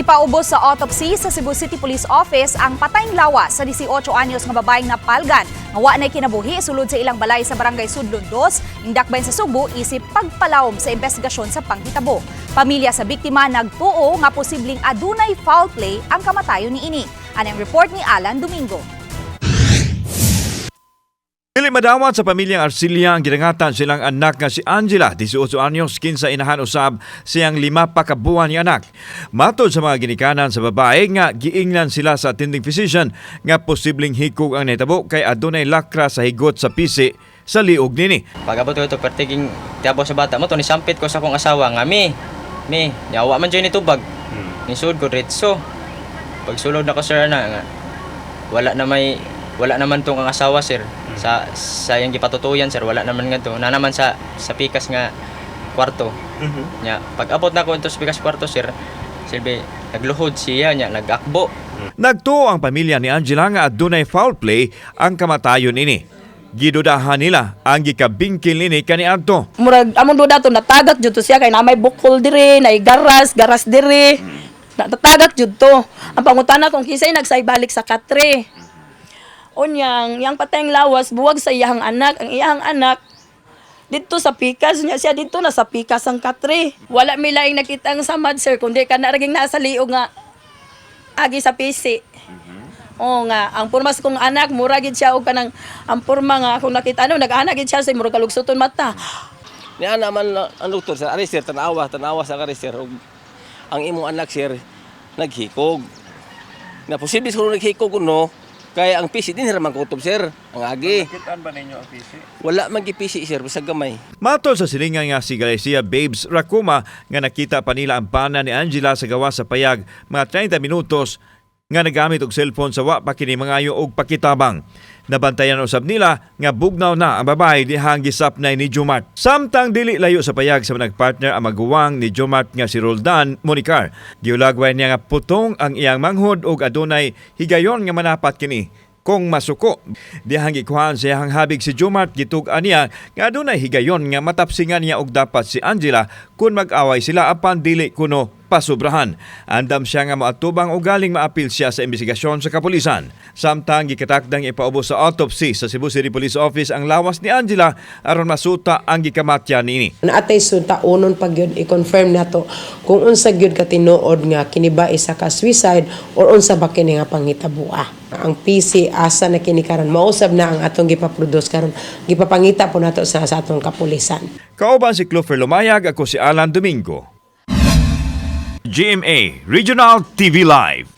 Gipaubos sa autopsy sa Cebu City Police Office ang patayng lawas sa 18 anyos nga babaeng napalgan nga wa nay kinabuhi sulod sa ilang balay sa Barangay Sudlon 2, Indakbayn sa Subo isip pagpalawom sa investigasyon sa panghitabo. Pamilya sa biktima nagtuo nga posibleng adunay foul play ang kamatayon niini. Anang report ni Alan Domingo. Dili madawat sa pamilyang Arcilia ang ginangatan silang anak nga si Angela, 18 anyos, kinsa inahan usab siyang 5 pa ka buwan ni anak. Matod sa mga ginikanan sa babae nga giingnan sila sa attending physician nga posibleng hikog ang nahitabo kay adunay lakra sa higot sa pisi sa liog nini. Pag-abot ko ito, pertiging tiyapo sa bata mo, to nisampit ko sa akong asawa nga, mi, yawa man dyan itubag. Nisud ko ritso. Pag sulod na ko, sir, nga, wala naman tong ang asawa, sir. Sa yung gipatutuyan, sir, wala naman nga to. Na naman sa pikas nga kwarto. Nya, pag-abot na ko ito sa pikas kwarto, sir, silbi, nagluhod siya, nya, nag-akbo. Nagtuo ang pamilya ni Angela nga adunay foul play ang kamatayon ini. Gidudahan nila ang gikabingkil nini kaniadto. Murag among duda to natagat jud to siya kay namay bukol diri, nay garas diri. Natagat jud to. Ang pangutana kung kinsay nagsaybalik sa katre. Unyang, yang patayng lawas buwag sa iyang anak. Ang iyang anak dito sa pikas niya siya dito na sa pikas ang katre. Wala mi laing nakita ang samad, sir, kundi kana raging nasa liog nga agi sa pisi. Oo nga, ang purmas kong anak, mura gid siya og kanang ang purma nga kung nakita nag-anak gid siya sa murag kalugsuton mata. Niya naman ang doktor sir, ari sir, tanawa sa kare sir. Ang imong anak sir naghikog. Na posible siguro naghikog no, kaya ang pisi din raman kutob sir, ang agi. Nakitaan ba ninyo ang pisi? Wala man gipisi sir, bisag gamay. Matod sa silingan nga si Galicia Babes Racuma nga nakita pa nila ang pana ni Angela sa gawa sa payag mga 30 minutos nga nagamit og cellphone sa wa pa kini mangayo og pakitabang. Nabantayan usab nila nga bugnaw na ang babae dihang gisapnay ni Jomart. Samtang dili layo sa payag sa nagpartner ang maguwang ni Jomart nga si Roldan Monicar. Giulagway niya nga putong ang iyang manghod og adunay higayon nga manapat kini kung masuko. Dihang gikuhaan sa iyang habig si Jomart gitug-an niya nga adunay higayon nga matapsingan niya og dapat si Angela kung mag-away sila apan dili kuno pasubrahan. Andam siya nga maatubang o galing maapil siya sa investigasyon sa kapulisan. Samtang gikatakdang ipaubos sa autopsy sa Cebu City Police Office ang lawas ni Angela aron masuta ang gikamatyan nini. Naatay sunta unon pag yun i-confirm nato kung unsa gyud ka tinuod nga kini ba isa ka suicide or unsa ba kini nga panghitabo. Ang PC asa na kini karon mausab na ang atong gipaproduce karon gipapangita po nato sa atong kapulisan. Kauban si Clover Lumayag, ako si Alan Domingo. GMA Regional TV Live.